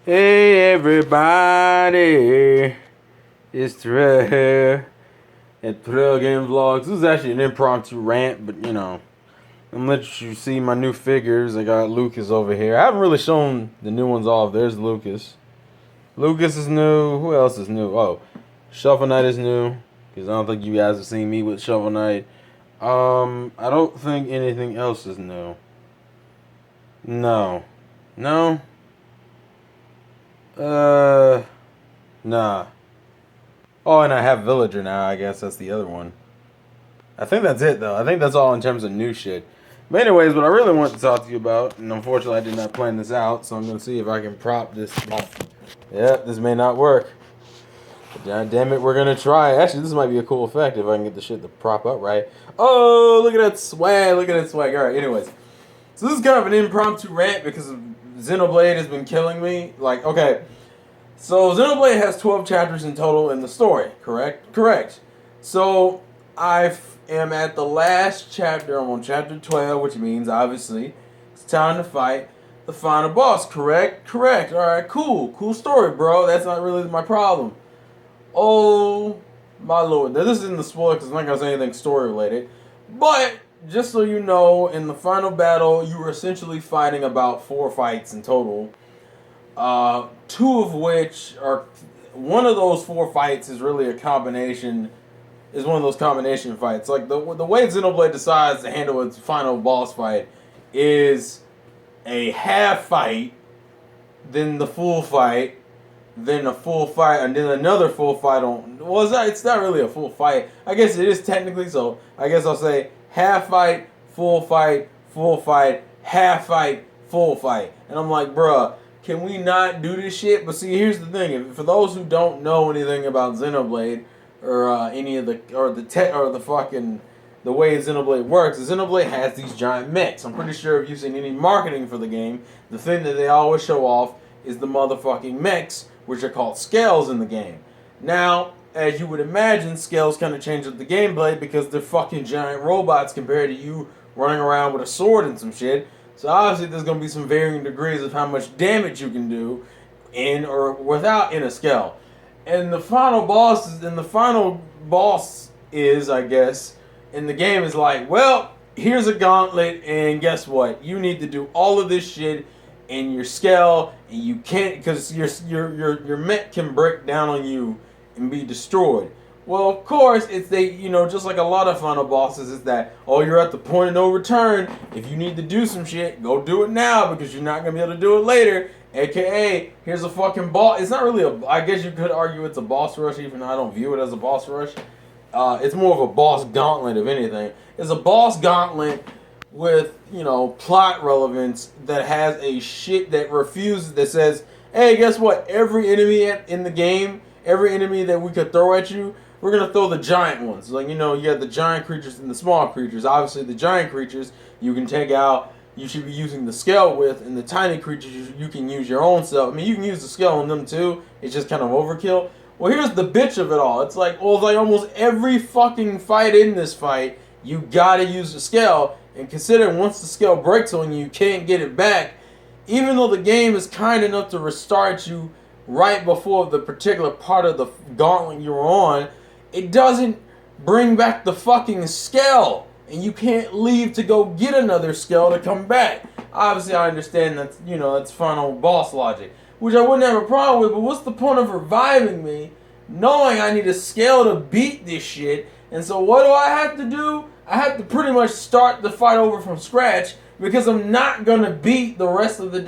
Hey everybody, it's Trey at Trail Game Vlogs. This is actually an impromptu rant, but you know, I'm gonna let you see my new figures. I got Lucas over here. I haven't really shown the new ones off. There's Lucas. Lucas is new. Who else is new? Oh, Shovel Knight is new, because I don't think you guys have seen me with Shovel Knight. I don't think anything else is new. No. No? Nah. Oh, and I have Villager now. I guess that's the other one. I think that's it, though. I think that's all in terms of new shit. But anyways, what I really want to talk to you about, and unfortunately I did not plan this out, so I'm going to see if I can prop this. Yeah, this may not work. But God damn it, we're going to try. Actually, this might be a cool effect if I can get the shit to prop up right. Oh, look at that swag. Look at that swag. All right, anyways. So this is kind of an impromptu rant because Xenoblade has been killing me. Like, okay. So Xenoblade has 12 chapters in total in the story, correct? Correct. So I am at the last chapter. I'm on chapter 12, which means obviously it's time to fight the final boss, correct? Correct. All right, cool. Cool story, bro. That's not really my problem. Oh, my lord. Now, this isn't the spoiler because I'm not going to say anything story related. But just so you know, in the final battle, you were essentially fighting about 4 fights in total. 2 of which are, one of those 4 fights is really a combination, is one of those combination fights. Like the way Xenoblade decides to handle its final boss fight is a half fight, then the full fight, then a full fight, and then another full fight on. Well, it's not really a full fight. I guess it is technically, so I guess I'll say half fight, full fight, half fight, full fight. And I'm like, bruh, can we not do this shit? But see, here's the thing: for those who don't know anything about Xenoblade or any of the the way Xenoblade works, Xenoblade has these giant mechs. I'm pretty sure if you've seen any marketing for the game, the thing that they always show off is the motherfucking mechs, which are called scales in the game. Now, as you would imagine, scales kind of change up the gameplay because they're fucking giant robots compared to you running around with a sword and some shit. So obviously there's going to be some varying degrees of how much damage you can do in or without in a scale. And the final boss is, I guess, in the game is like, well, here's a gauntlet, and guess what? You need to do all of this shit in your scale, and you can't, because your mech can break down on you and be destroyed. Well, of course, it's just like a lot of final bosses, is that, oh, you're at the point of no return. If you need to do some shit, go do it now because you're not going to be able to do it later. AKA, here's a fucking boss. It's not really I guess you could argue it's a boss rush, even though I don't view it as a boss rush. It's more of a boss gauntlet, if anything. It's a boss gauntlet with, plot relevance that has a shit that refuses, that says, hey, guess what? Every enemy in the game, every enemy that we could throw at you, we're going to throw the giant ones. Like, you have the giant creatures and the small creatures. Obviously, the giant creatures you can take out, you should be using the scale with, and the tiny creatures you can use your own self. I mean, you can use the scale on them too. It's just kind of overkill. Well, here's the bitch of it all. It's like almost every fucking fight in this fight, you gotta use the scale. And considering once the scale breaks on you, you can't get it back. Even though the game is kind enough to restart you right before the particular part of the gauntlet you're on, it doesn't bring back the fucking scale. And you can't leave to go get another scale to come back. Obviously, I understand that's final boss logic, which I wouldn't have a problem with, but what's the point of reviving me knowing I need a scale to beat this shit? And so what do I have to do? I have to pretty much start the fight over from scratch because I'm not going to beat the rest of the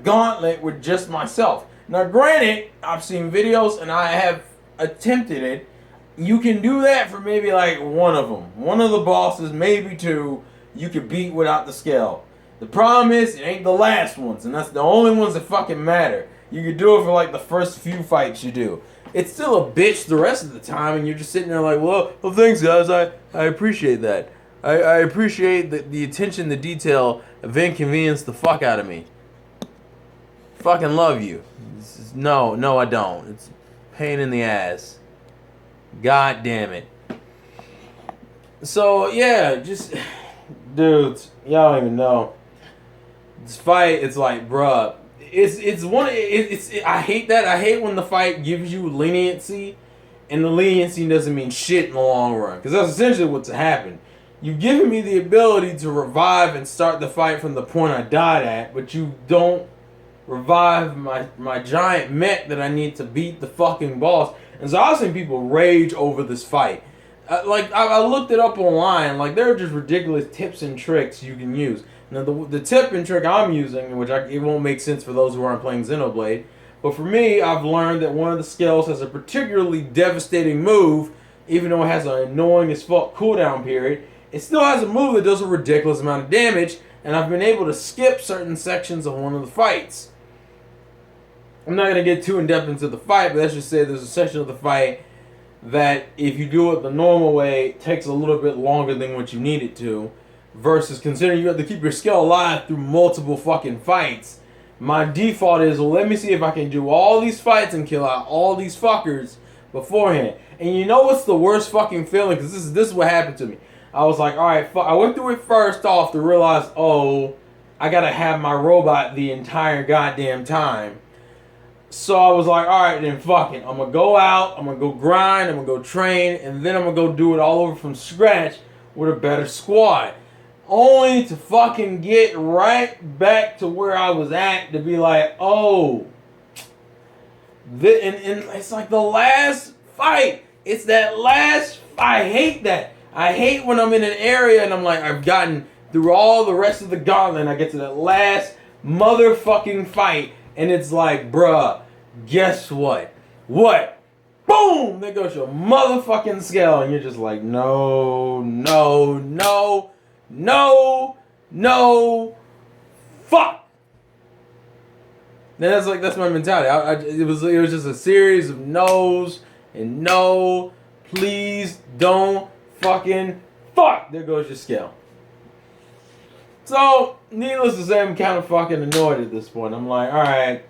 gauntlet with just myself. Now, granted, I've seen videos and I have attempted it. You can do that for maybe like one of them. One of the bosses, maybe 2, you could beat without the scale. The problem is, it ain't the last ones, and that's the only ones that fucking matter. You could do it for like the first few fights you do. It's still a bitch the rest of the time, and you're just sitting there like, well thanks guys, I appreciate that. I appreciate the attention to detail of inconvenienced the fuck out of me. Fucking love you. No, I don't. It's a pain in the ass. God damn it. So, yeah, just, dudes, y'all don't even know. This fight, it's like, bruh, I hate that. I hate when the fight gives you leniency, and the leniency doesn't mean shit in the long run, because that's essentially what's happened. You've given me the ability to revive and start the fight from the point I died at, but you don't revive my giant mech that I need to beat the fucking boss. And so I've seen people rage over this fight. I looked it up online. Like, there are just ridiculous tips and tricks you can use. Now, the tip and trick I'm using, which it won't make sense for those who aren't playing Xenoblade, but for me, I've learned that one of the skills has a particularly devastating move, even though it has an annoying as fuck cooldown period. It still has a move that does a ridiculous amount of damage, and I've been able to skip certain sections of one of the fights. I'm not going to get too in-depth into the fight, but let's just say there's a section of the fight that, if you do it the normal way, takes a little bit longer than what you need it to, versus considering you have to keep your skill alive through multiple fucking fights. My default is, well, let me see if I can do all these fights and kill out all these fuckers beforehand. And you know what's the worst fucking feeling? Because this is what happened to me. I was like, alright, I went through it first off to realize, oh, I gotta have my robot the entire goddamn time. So I was like, alright, then fuck it. I'm gonna go out, I'm gonna go grind, I'm gonna go train, and then I'm gonna go do it all over from scratch with a better squad. Only to fucking get right back to where I was at, to be like, oh. And it's like the last fight. It's that last, I hate that. I hate when I'm in an area and I'm like, I've gotten through all the rest of the gauntlet and I get to that last motherfucking fight, and it's like, bruh, guess what? What? Boom! There goes your motherfucking scale, and you're just like, no, fuck! And that's my mentality. It was just a series of no's and no, please don't fucking fuck. There goes your scale. So, needless to say, I'm kind of fucking annoyed at this point. I'm like, alright,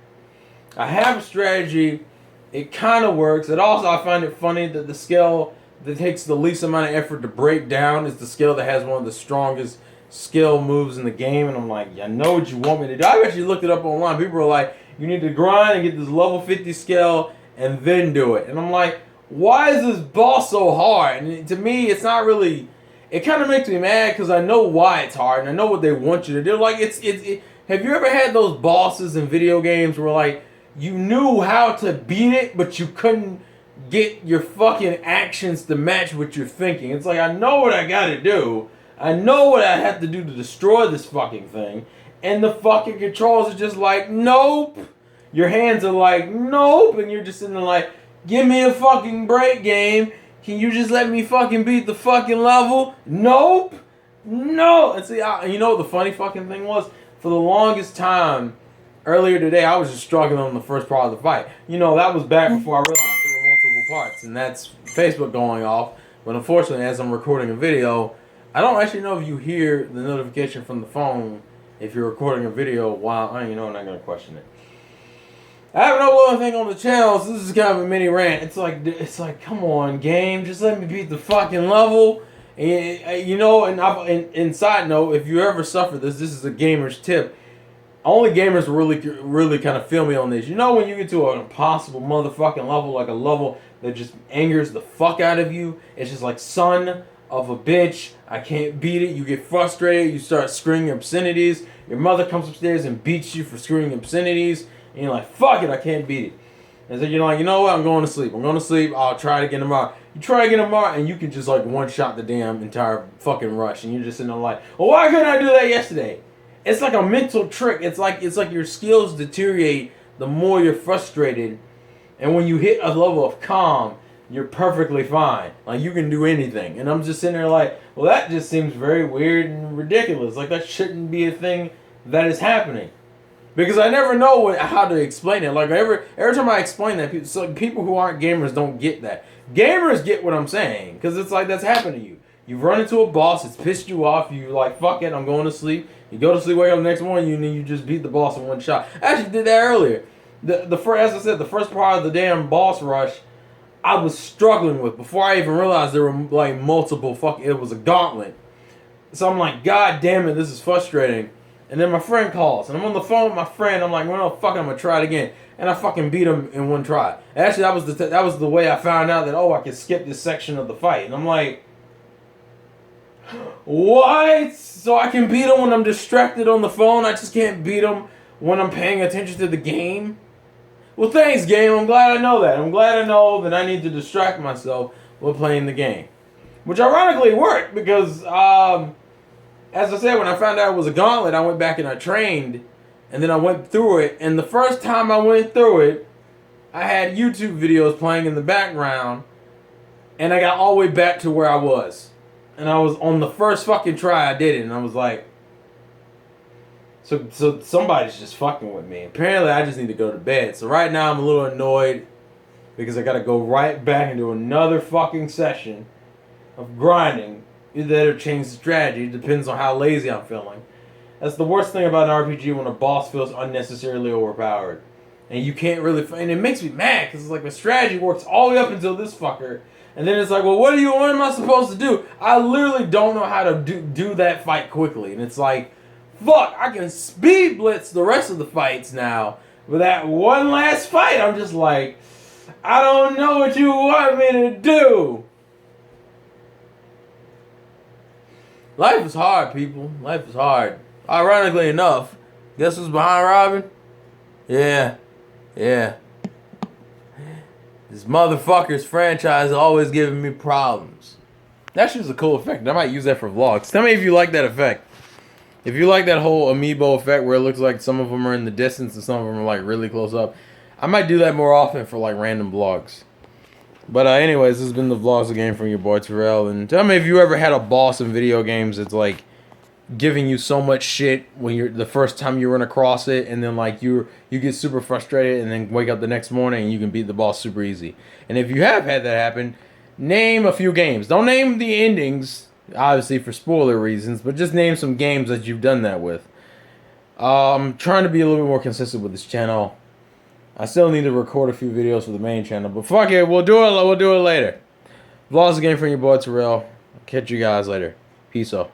I have a strategy. It kind of works. It also, I find it funny that the skill that takes the least amount of effort to break down is the skill that has one of the strongest skill moves in the game. And I'm like, I know what you want me to do. I've actually looked it up online. People are like, you need to grind and get this level 50 skill and then do it. And I'm like, why is this boss so hard? And to me, it's not really... It kind of makes me mad because I know why it's hard and I know what they want you to do. Like, have you ever had those bosses in video games where, like, you knew how to beat it, but you couldn't get your fucking actions to match what you're thinking? It's like, I know what I gotta do. I know what I have to do to destroy this fucking thing. And the fucking controls are just like, nope. Your hands are like, nope. And you're just sitting there like, give me a fucking break, game. Can you just let me fucking beat the fucking level? Nope. No. And see, you know what the funny fucking thing was? For the longest time, earlier today, I was just struggling on the first part of the fight. You know, that was back before I realized there were multiple parts. And that's Facebook going off. But unfortunately, as I'm recording a video, I don't actually know if you hear the notification from the phone if you're recording a video while, I'm not going to question it. I haven't uploaded anything on the channel, so this is kind of a mini rant. It's like, come on, game, just let me beat the fucking level. And, and side note, if you ever suffer this is a gamer's tip. Only gamers really kind of feel me on this. You know when you get to an impossible motherfucking level, like a level that just angers the fuck out of you? It's just like, son of a bitch, I can't beat it. You get frustrated, you start screaming obscenities. Your mother comes upstairs and beats you for screaming obscenities. And you're like, fuck it, I can't beat it. And so you're like, you know what, I'm going to sleep. I'll try it again tomorrow. You try again tomorrow, and you can just like one-shot the damn entire fucking rush. And you're just sitting there like, well, why couldn't I do that yesterday? It's like a mental trick. It's like your skills deteriorate the more you're frustrated. And when you hit a level of calm, you're perfectly fine. Like, you can do anything. And I'm just sitting there like, well, that just seems very weird and ridiculous. Like, that shouldn't be a thing that is happening. Because I never know how to explain it. Like, every time I explain that, people who aren't gamers don't get that. Gamers get what I'm saying. Because it's like, that's happened to you. You've run into a boss, it's pissed you off, you like, fuck it, I'm going to sleep. You go to sleep, wake up the next morning, and you just beat the boss in one shot. I actually did that earlier. As I said, the first part of the damn boss rush, I was struggling with. Before I even realized there were like multiple it was a gauntlet. So I'm like, God damn it, this is frustrating. And then my friend calls, and I'm on the phone with my friend. I'm like, well, fuck, I'm gonna try it again, and I fucking beat him in one try. Actually, that was the way I found out that I could skip this section of the fight, and I'm like, what? So I can beat him when I'm distracted on the phone. I just can't beat him when I'm paying attention to the game. Well, thanks, game. I'm glad I know that. I'm glad I know that I need to distract myself while playing the game, which ironically worked because. As I said, when I found out it was a gauntlet, I went back and I trained, and then I went through it. And the first time I went through it, I had YouTube videos playing in the background, and I got all the way back to where I was. And I was on the first fucking try I did it, and I was like, so somebody's just fucking with me. Apparently, I just need to go to bed. So right now, I'm a little annoyed because I got to go right back into another fucking session of grinding. Either change the strategy. It depends on how lazy I'm feeling. That's the worst thing about an RPG when a boss feels unnecessarily overpowered. And you can't really... And it makes me mad because it's like the strategy works all the way up until this fucker. And then it's like, well, what am I supposed to do? I literally don't know how to do that fight quickly. And it's like, fuck, I can speed blitz the rest of the fights now. But that one last fight, I'm just like, I don't know what you want me to do. Life is hard, people. Life is hard. Ironically enough, guess who's behind Robin? Yeah. This motherfucker's franchise is always giving me problems. That shit's a cool effect. I might use that for vlogs. Tell me if you like that effect. If you like that whole Amiibo effect where it looks like some of them are in the distance and some of them are like really close up, I might do that more often for like random vlogs. But anyways, this has been the Vlogs Again from your boy Terrell. And tell me if you ever had a boss in video games that's like giving you so much shit when you're the first time you run across it, and then like you get super frustrated and then wake up the next morning and you can beat the boss super easy. And if you have had that happen, name a few games. Don't name the endings, obviously for spoiler reasons, but just name some games that you've done that with. I'm trying to be a little bit more consistent with this channel. I still need to record a few videos for the main channel, but fuck it, we'll do it later. Vlogs Again from your boy Terrell. Catch you guys later. Peace out.